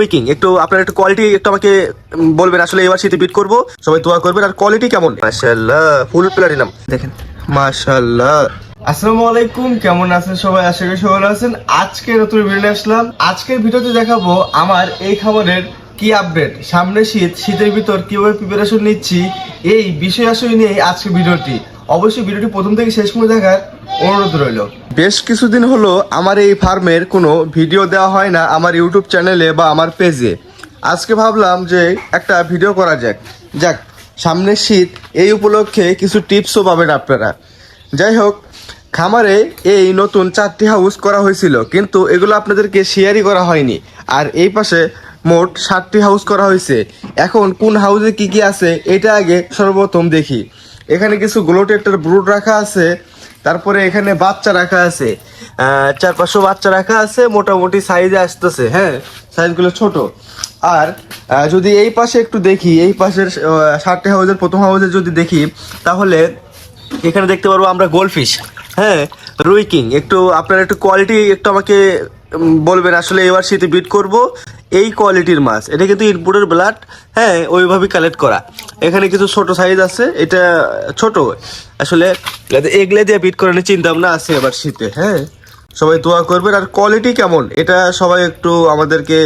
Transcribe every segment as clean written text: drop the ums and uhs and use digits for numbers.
রুই কিং। একটু আপনার একটু কোয়ালিটি একটু আমাকে বলবেন, আসলে এবার শীতে বিট করবো, সবাই দোয়া করবেন। আর কোয়ালিটি কেমন? মাশাআল্লাহ, ফুল প্লাটিনাম দেখেন, মাশাআল্লাহ। আসসালামু আলাইকুম, কেমন আছেন সবাই? আশা করি সবাই ভালো আছেন। আজকে নতুন ভিডিও আসলাম। আজকের ভিডিওতে দেখাবো আমার এই খামারের কি আপডেট, সামনে শীতের ভিতর কিভাবে প্রিপারেশন নিচ্ছি, এই বিষয় আসলে নিয়ে আজকের ভিডিওটি। অবশ্যই ভিডিওটি প্রথম থেকে শেষ করে দেখার অনুরোধ রইল। বেশ কিছুদিন হলো আমার এই ফার্মের কোনো ভিডিও দেওয়া হয় না আমার ইউটিউব চ্যানেলে বা আমার পেজে। আজকে ভাবলাম যে একটা ভিডিও করা যাক সামনে শীত, এই উপলক্ষে কিছু টিপসও পাবেন আপনারা। যাই হোক, খামারে এই নতুন 4টি হাউস করা হয়েছিল, কিন্তু এগুলো আপনাদেরকে শেয়ারই করা হয়নি। আর এই পাশে মোট 7টি হাউস করা হয়েছে। এখন কোন হাউসে কি কি আছে এটা আগে সর্বপ্রথম দেখি। এখানে কিছু গ্লোটেক্টর ব্রুড রাখা আছে, তারপরে এখানে বাচ্চা রাখা আছে, 4-500 বাচ্চা রাখা আছে, মোটামুটি সাইজে আসতেছে। হ্যাঁ, সাইজগুলো ছোট। আর যদি এই পাশে একটু দেখি, এই পাশের 7টি হাউসের প্রথম হাউসে যদি দেখি, তাহলে এখানে দেখতে পারবো আমরা গোল্ডফিশ। হ্যাঁ, রুই কিং। একটু আপনার একটু কোয়ালিটি একটু আমাকে বলবেন, আসলে এবার শীতে বিট করব এই কোয়ালিটির মাছ। এটা কিন্তু ইনপুটের ব্লাড, হ্যাঁ, ওইভাবেই কালেক্ট করা। এখানে কিছু ছোট সাইজ আছে, এটা ছোট আসলে, এগলে দিয়ে বিট করানোর চিন্তা ভাবনা আছে এবার শীতে। হ্যাঁ, সবাই দোয়া করবেন। আর কোয়ালিটি কেমন এটা সবাই একটু আমাদেরকে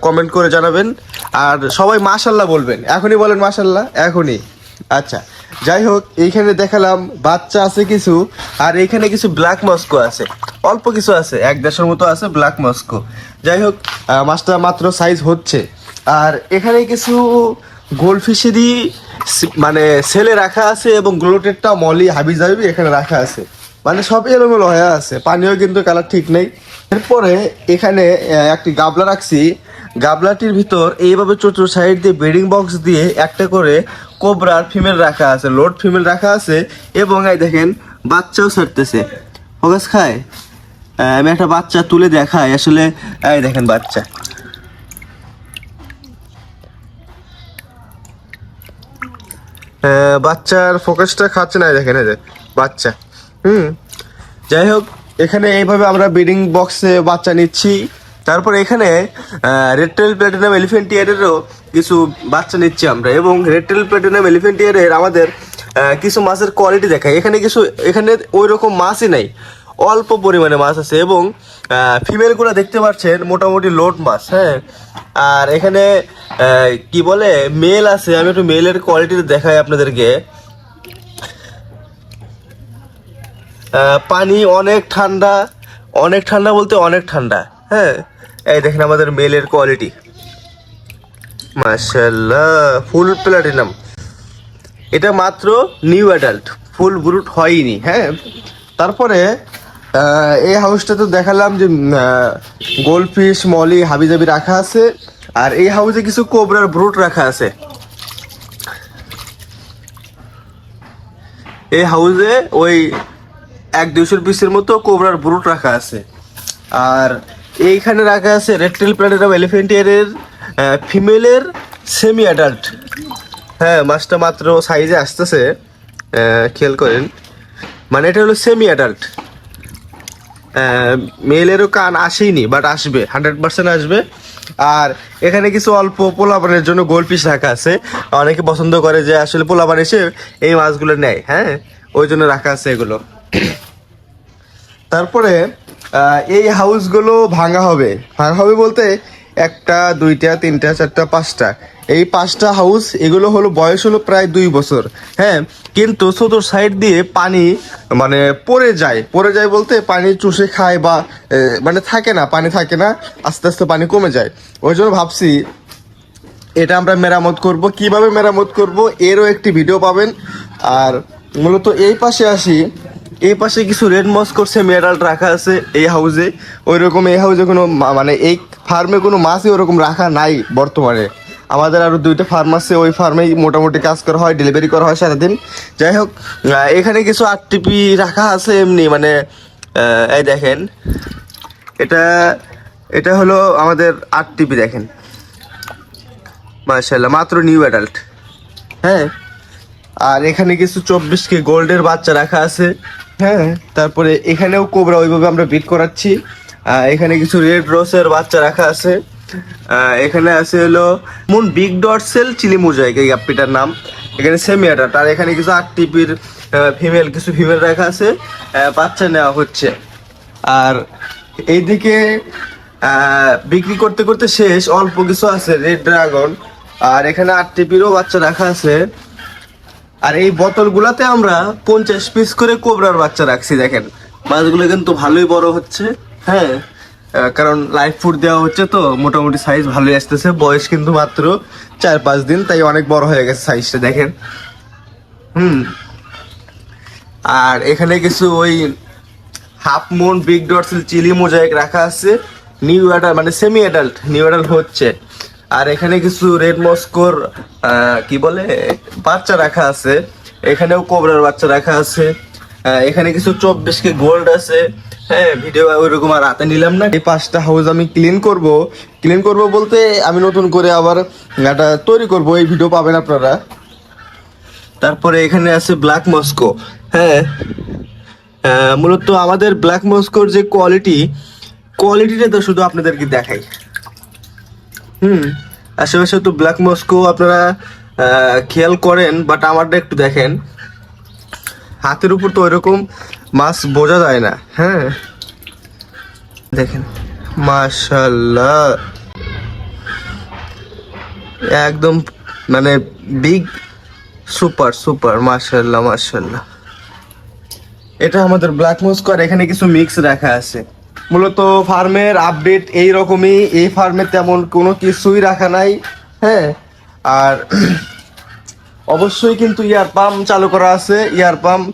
কমেন্ট করে জানাবেন। আর সবাই মাশাল্লাহ বলবেন, এখনই বলেন মাশাল্লাহ, এখনই। আচ্ছা, যাই হোক, এইখানে দেখালাম বাচ্চা আছে কিছু, আর এইখানে কিছু ব্ল্যাক মস্কো আছে, অল্প কিছু আছে, 1-1.5 মতো আছে ব্ল্যাক মস্কো। যাই হোক, মাছটা মাত্র সাইজ হচ্ছে। আর এখানে কিছু গোল্ডফিশেরই মানে ছেলে রাখা আছে, এবং গ্লোটেরটা মলি হাবি জাবি এখানে রাখা আছে, মানে সব এলোমেলো হয়ে আছে, পানিও কিন্তু কালার ঠিক নেই। এরপরে এখানে একটি গাবলা রাখছি, গাবলাটির ভিতর এইভাবে চতুর সাইড দিয়ে ব্রিডিং বক্স দিয়ে একটা করে কোবরার ফিমেল রাখা আছে, লোড ফিমেল রাখা আছে, এবং এই দেখেন বাচ্চাও ছাড়তেছে। ফোকাস খায়, আমি একটা বাচ্চা তুলে দেখাই আসলে। এই দেখেন বাচ্চা, বাচ্চার ফোকাসটা খাচ্ছে না, দেখেন এই যে বাচ্চা। যাই হোক, এখানে এইভাবে আমরা ব্রিডিং বক্সে বাচ্চা নিচ্ছি। তারপর এখানে রেড টেল প্ল্যাটিনাম এলিফ্যান্টিয়ারেরও কিছু বাচ্চা নিচ্ছি আমরা, এবং রেড টেল প্ল্যাটিনাম এলিফ্যান্টিয়ারের আমাদের কিছু মাছের কোয়ালিটি দেখায়। এখানে ওই রকম মাছই নাই, অল্প পরিমাণে মাছ আছে, এবং ফিমেলগুলো দেখতে পাচ্ছেন মোটামুটি লোড মাছ। হ্যাঁ, আর এখানে কি বলে মেল আছে, আমি একটু মেলের কোয়ালিটি দেখাই আপনাদেরকে। পানি অনেক ঠান্ডা, অনেক ঠান্ডা বলতে অনেক ঠান্ডা। হ্যাঁ, এই দেখেন আমাদের মেলের কোয়ালিটি, মাশাআল্লাহ, ফুল প্লাটিনাম। এটা মাত্র নিউ অ্যাডাল্ট, ফুল ব্রুট হয়নি। হ্যাঁ, তারপরে এই হাউসটা তো দেখালাম যে গোল্ডফিশ মলি হাবিজাবি রাখা আছে, আর এই হাউসে কিছু কোবরার ব্রুট রাখা আছে। এই হাউসে ওই 100-200 পিসের মতো কোবরার ব্রুট রাখা আছে। আর এইখানে রাখা আছে রেড টেল প্ল্যাটিনাম এলিফ্যান্টিয়ারের ফিমেলের সেমি অ্যাডাল্ট। হ্যাঁ, মাছটা মাত্র সাইজে আসতেছে, খেয়াল করেন, মানে এটা হলো সেমি অ্যাডাল্ট। মেলেরও কান আসেনি, বাট আসবে, 100% আসবে। আর এখানে কিছু অল্প পোলাপানের জন্য গোল্ডফিশ রাখা আছে, অনেকে পছন্দ করে যে আসলে পোলাপান এসে এই মাছগুলো নেয়। হ্যাঁ, ওই জন্য রাখা আছে এগুলো। তারপরে এই হাউসগুলো ভাঙা হবে বলতে 1টা 2টা 3টা 4টা 5টা, এই 5টা হাউস, এগুলো হলো বয়স হলো প্রায় 2 বছর। হ্যাঁ, কিন্তু ছোট সাইড দিয়ে পানি মানে পড়ে যায় বলতে পানি চুষে খায়, বা মানে থাকে না, পানি থাকে না, আস্তে আস্তে পানি কমে যায়। ওই জন্য ভাবছি এটা আমরা মেরামত করব। কিভাবে মেরামত করব এরও একটি ভিডিও পাবেন। আর মূলত এই পাশে আসি, এই পাশে কিছু রেড মস্কোর সেমি অ্যাডাল্ট রাখা আছে এই হাউসে। ওইরকম এই হাউসে কোনো মানে এই ফার্মে কোনো মাছই ওরকম রাখা নাই বর্তমানে। আমাদের আরও 2টা ফার্ম আছে, ওই ফার্মেই মোটামুটি কাজ করা হয়, ডেলিভারি করা হয় সারাদিন। যাই হোক, এখানে কিছু আরটিপি রাখা আছে এমনি, মানে এই দেখেন, এটা হলো আমাদের আরটিপি, দেখেন মাশাআল্লাহ, মাত্র নিউ অ্যাডাল্ট। হ্যাঁ, আর এখানে কিছু 24K গোল্ডের বাচ্চা রাখা আছে। হ্যাঁ, তারপরে এখানেও কোবরা ওইভাবে আমরা বিট করাচ্ছি। এখানে কিছু রেড রোসের বাচ্চা রাখা আছে। এখানে আছে হলো মুন বিগ ডটসেল চিলি মোজাইক এই গাপ্পিটার নাম। এখানে সেমি অ্যাডাল্ট, আর এখানে কিছু 8 টিপির কিছু ফিমেল রাখা আছে, বাচ্চা নেওয়া হচ্ছে। আর এইদিকে বিক্রি করতে করতে শেষ, অল্প কিছু আছে রেড ড্রাগন, আর এখানে 8 টিপিরও বাচ্চা রাখা আছে। আর এই বোতলগুলাতে আমরা 50 পিস করে কোবরার বাচ্চা রাখছি। দেখেন মাছগুলো কিন্তু ভালোই বড় হচ্ছে, হ্যাঁ, কারণ লাইভ ফুড দেওয়া হচ্ছে তো মোটামুটি সাইজ ভালোই আসতেছে। বয়স কিন্তু মাত্র 4-5 দিন, তাই অনেক বড় হয়ে গেছে সাইজটা দেখেন। আর এখানে কিছু ওই হাফ মুন বিগ ডটসেল চিলি মোজাইক রাখা আছে, নিউ অ্যাডাল্ট মানে সেমি অ্যাডাল্ট, নিউ অ্যাডাল্ট হচ্ছে। আর এখানে কিছু রেড মস্কোর কি বলে বাচ্চা রাখা আছে, এখানেও কোবরার বাচ্চা রাখা আছে। এখানে কিছু 24K গোল্ড আছে, হ্যাঁ, ভিডিও ওইরকম আর হাতে নিলাম না। এই 5টা হাউস আমি ক্লিন করব বলতে আমি নতুন করে আবার এটা তৈরি করব, এই ভিডিও পাবেন আপনারা। তারপরে এখানে আছে ব্ল্যাক মস্কো, হ্যাঁ, মূলত আমাদের ব্ল্যাক মস্কোর যে কোয়ালিটিটা তো শুধু আপনাদেরকে দেখাই। আশেপাশে তো ব্ল্যাক মস্কো আপনারা খেয়াল করেন, বাট আমারটা একটু দেখেন, হাতের উপর তো ওইরকম মাছ বোঝা যায় না। হ্যাঁ, দেখেন মাশাআল্লাহ, একদম মানে বিগ সুপার মাশাআল্লাহ। এটা আমাদের ব্ল্যাক মস্কো, আর এখানে কিছু মিক্স রাখা আছে। মূলত ফার্মের আপডেট এই রকমই, এই ফার্মে তেমন কোনো কিছুই রাখা নাই, হ্যাঁ। আর অবশ্যই কিন্তু ইয়ার পাম্প চালু করা আছে। ইয়ার পাম্প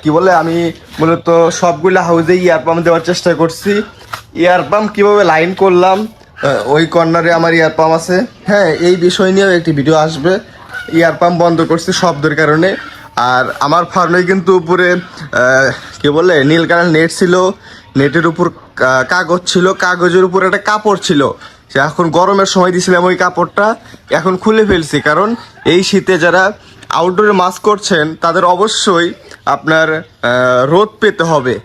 কি বলে, আমি মূলত সবগুলো হাউসে ইয়ার পাম্প দেওয়ার চেষ্টা করছি। ইয়ার পাম্প কিভাবে লাইন করলাম, ওই কর্নারে আমার ইয়ার পাম্প আছে, হ্যাঁ, এই বিষয় নিয়েও একটি ভিডিও আসবে। ইয়ার পাম্প বন্ধ করছি শব্দের কারণে। আর আমার ফার্মে কিন্তু উপরে কি বলে নীল কালার নেট ছিল, নেটের উপর কাগজ ছিল, কাগজের উপর একটা কাপড় ছিল। সে এখন গরমের সময় দিয়েছিলাম ওই কাপড়টা, এখন খুলে ফেলছি, কারণ এই শীতে যারা আউটডোরে মাছ করছেন তাদের অবশ্যই আপনার রোদ পেতে হবে।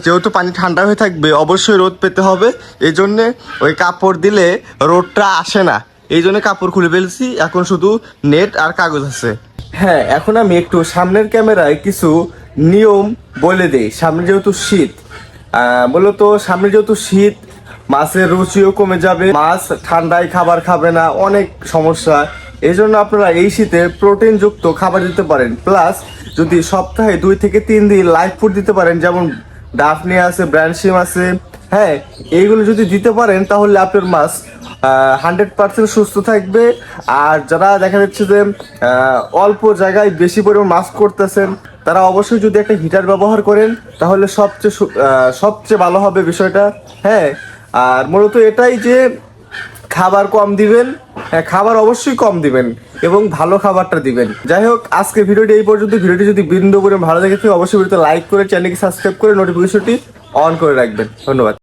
যেহেতু পানি ঠান্ডা হয়ে থাকবে, অবশ্যই রোদ পেতে হবে। এই জন্যে ওই কাপড় দিলে রোদটা আসে না, এই জন্য কাপড় খুলে ফেলছি। এখন শুধু নেট আর কাগজ আছে। হ্যাঁ, এখন আমি একটু সামনের ক্যামেরায় কিছু নিয়ম বলে দিই। সামনে যেহেতু শীত, মূলত সামনে যেহেতু শীত, মাছের রুচিও কমে যাবে, মাছ ঠান্ডায় খাবার খাবে না, অনেক সমস্যা। এই জন্য আপনারা এই শীতে প্রোটিনযুক্ত খাবার দিতে পারেন। প্লাস যদি সপ্তাহে 2 থেকে 3 দিন লাইভ ফুড দিতে পারেন, যেমন ডাফনি আছে, ব্র্যান্ডশিম আছে, হ্যাঁ, এইগুলো যদি দিতে পারেন তাহলে আপনার মাছ 100% সুস্থ থাকবে। আর যারা দেখা যাচ্ছে যে অল্প জায়গায় বেশি পরিমাণ মাছ করতেছেন, তারা অবশ্যই যদি একটা হিটার ব্যবহার করেন তাহলে সবচেয়ে ভালো হবে বিষয়টা, হ্যাঁ। আর মূলত এটাই যে খাবার কম দিবেন, হ্যাঁ, খাবার অবশ্যই কম দিবেন এবং ভালো খাবারটা দিবেন। যাই হোক, আজকে ভিডিওটি এই পর্যন্ত। ভিডিওটি যদি বিন্দু করে ভালো লেগে থাকে অবশ্যই ভিডিওতে লাইক করে চ্যানেলকে সাবস্ক্রাইব করে নোটিফিকেশনটি অন করে রাখবেন। ধন্যবাদ।